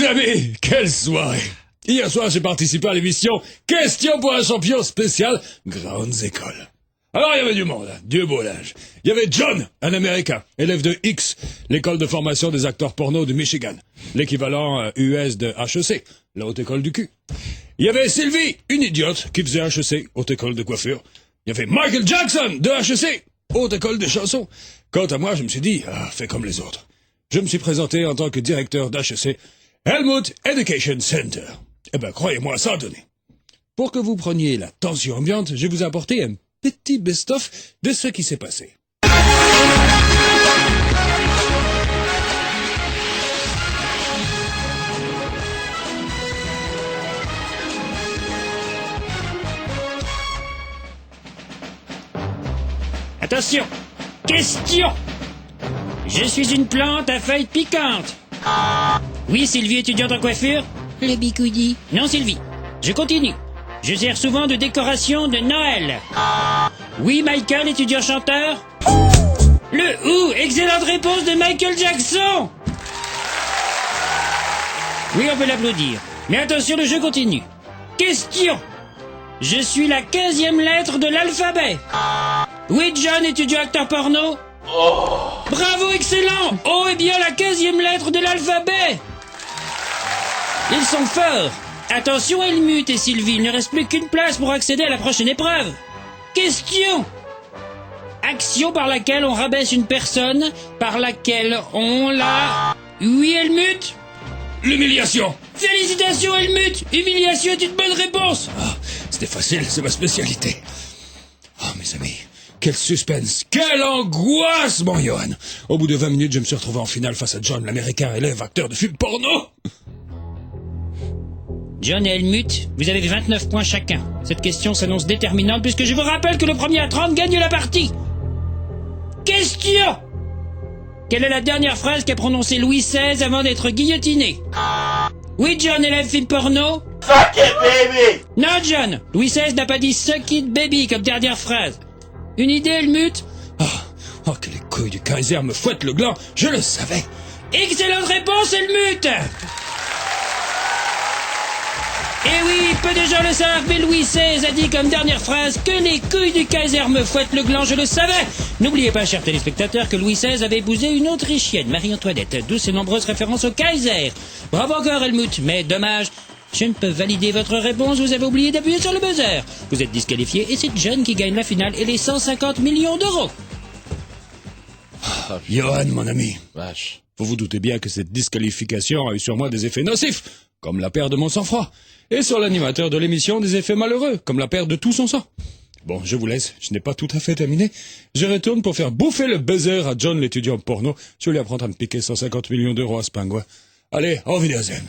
amis, quelle soirée! Hier soir, j'ai participé à l'émission Question pour un champion spécial Grandes Écoles. Alors, il y avait du monde, Dieu beau l'âge. Il y avait John, un Américain, élève de X, l'école de formation des acteurs porno de Michigan, l'équivalent US de HEC, la haute école du cul. Il y avait Sylvie, une idiote, qui faisait HEC, haute école de coiffure. Il y avait Michael Jackson, de HEC, haute école de chansons. Quant à moi, je me suis dit, fais comme les autres. Je me suis présenté en tant que directeur d'HEC, Helmut Education Center. Eh ben, croyez-moi, ça a donné. Pour que vous preniez la tension ambiante, je vous ai apporté un petit best-of de ce qui s'est passé. Attention! Question! Je suis une plante à feuilles piquantes. Oui, Sylvie, étudiante en coiffure? Le bigoudi. Non, Sylvie. Je continue. Je sers souvent de décoration de Noël. Oui, Michael, étudiant chanteur? Le excellente réponse de Michael Jackson! Oui, on peut l'applaudir. Mais attention, le jeu continue. Question! Je suis la 15e lettre de l'alphabet. Oui, John, étudiant acteur porno? Bravo, excellent! Oh, eh bien, la 15e lettre de l'alphabet! Ils sont forts. Attention, Helmut et Sylvie, il ne reste plus qu'une place pour accéder à la prochaine épreuve. Question! Action par laquelle on rabaisse une personne, par laquelle on la... Oui, Helmut? L'humiliation! Félicitations, Helmut! Humiliation est une bonne réponse! C'était facile, c'est ma spécialité. Mes amis, quel suspense, quelle angoisse, mon Johan! Au bout de 20 minutes, je me suis retrouvé en finale face à John, l'américain élève acteur de film porno! John et Helmut, vous avez 29 points chacun. Cette question s'annonce déterminante puisque je vous rappelle que le premier à 30 gagne la partie. Question! Quelle est la dernière phrase qu'a prononcée Louis XVI avant d'être guillotiné? Oui, John, élève film porno? Fuck it, baby! Non, John, Louis XVI n'a pas dit suck it, baby comme dernière phrase. Une idée, Helmut? Que les couilles du Kaiser me fouettent le gland, je le savais! Excellente réponse, Helmut! Eh oui, peu de gens le savent, mais Louis XVI a dit comme dernière phrase que les couilles du Kaiser me fouettent le gland, je le savais. N'oubliez pas, chers téléspectateurs, que Louis XVI avait épousé une Autrichienne, Marie-Antoinette, d'où ces nombreuses références au Kaiser. Bravo encore, Helmut, mais dommage, je ne peux valider votre réponse, vous avez oublié d'appuyer sur le buzzer. Vous êtes disqualifié et c'est John qui gagne la finale et les 150 millions d'euros. Johan, mon ami, Vache. vous vous doutez bien que cette disqualification a eu sur moi des effets nocifs, comme la perte de mon sang-froid, et sur l'animateur de l'émission des effets malheureux, comme la perte de tout son sang. Bon, je vous laisse, je n'ai pas tout à fait terminé. Je retourne pour faire bouffer le buzzer à John l'étudiant porno. Je vais lui apprendre à me piquer 150 millions d'euros à ce pingouin. Allez, au Wiedersehen.